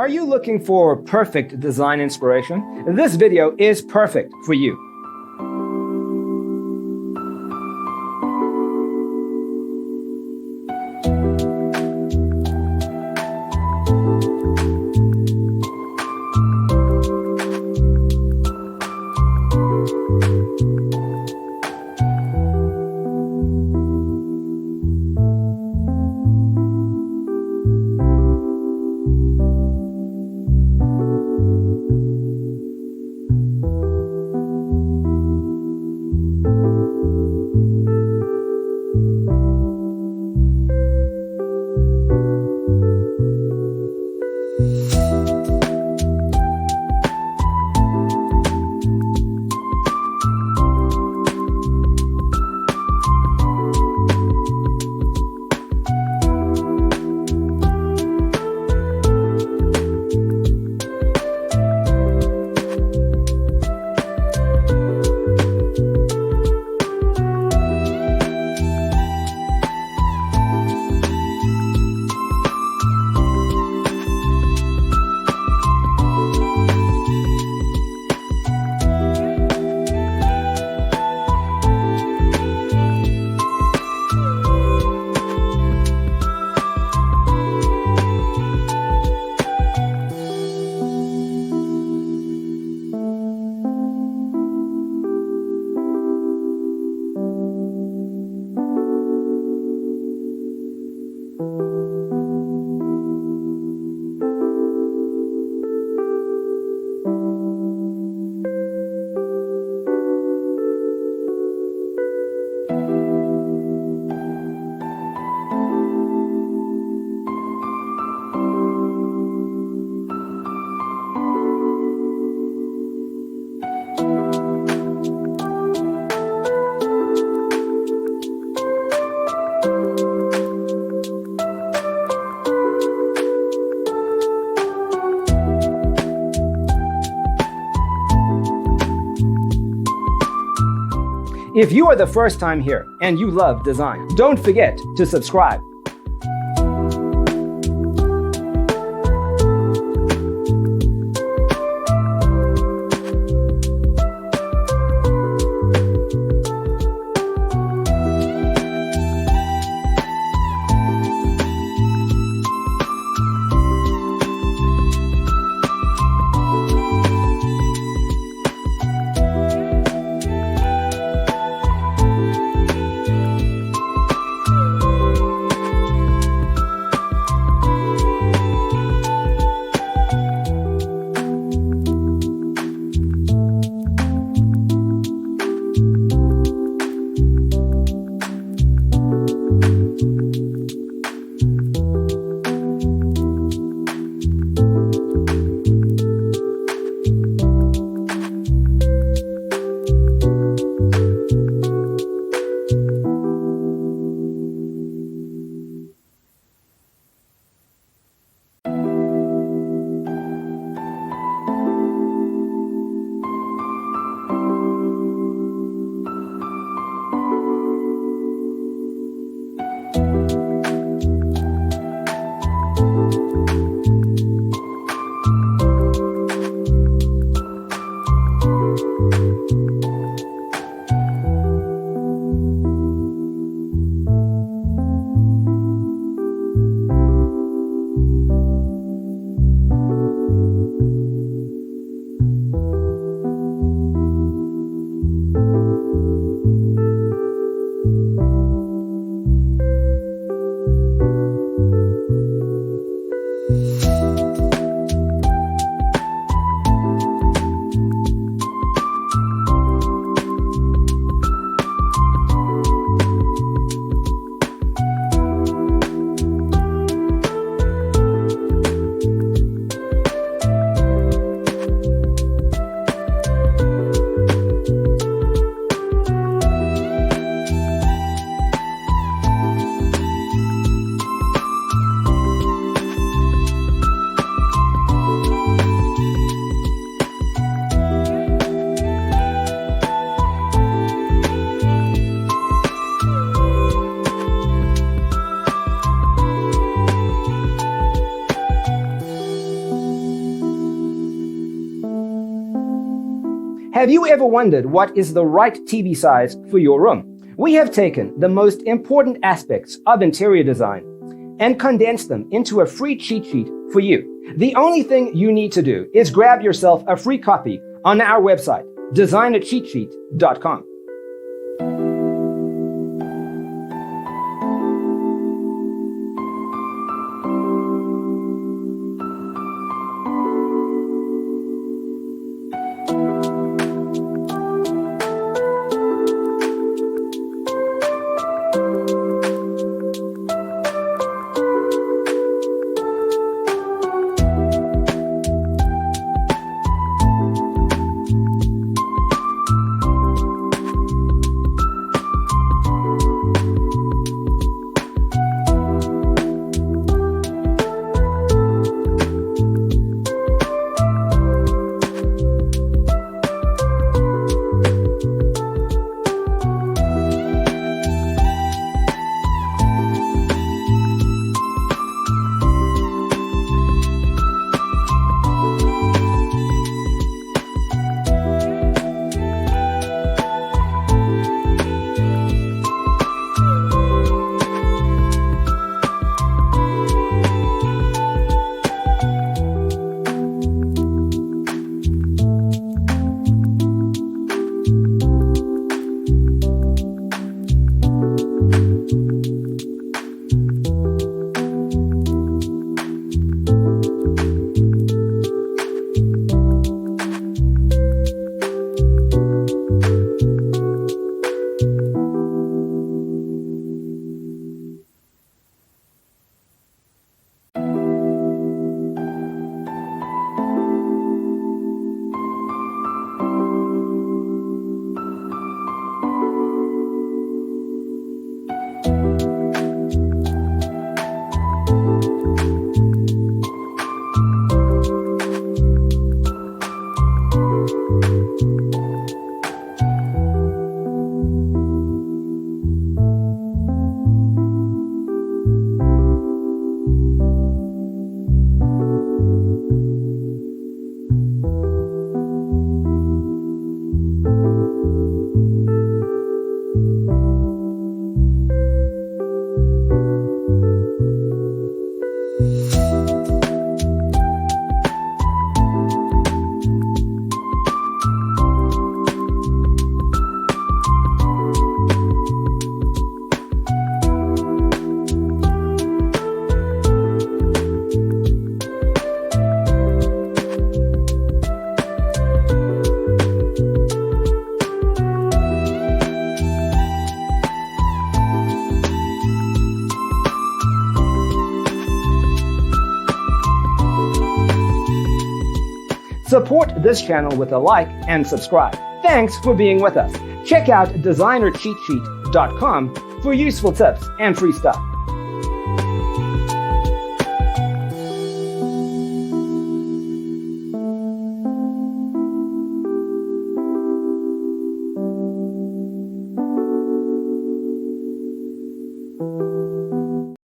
Are you looking for perfect design inspiration? This video is perfect for you. If you are the first time here and you love design, don't forget to subscribe. Have you ever wondered what is the right TV size for your room? We have taken the most important aspects of interior design and condensed them into a free cheat sheet for you. The only thing you need to do is grab yourself a free copy on our website, designercheatsheet.com. Support this channel with a like and subscribe. Thanks for being with us. Check out designercheatsheet.com for useful tips and free stuff.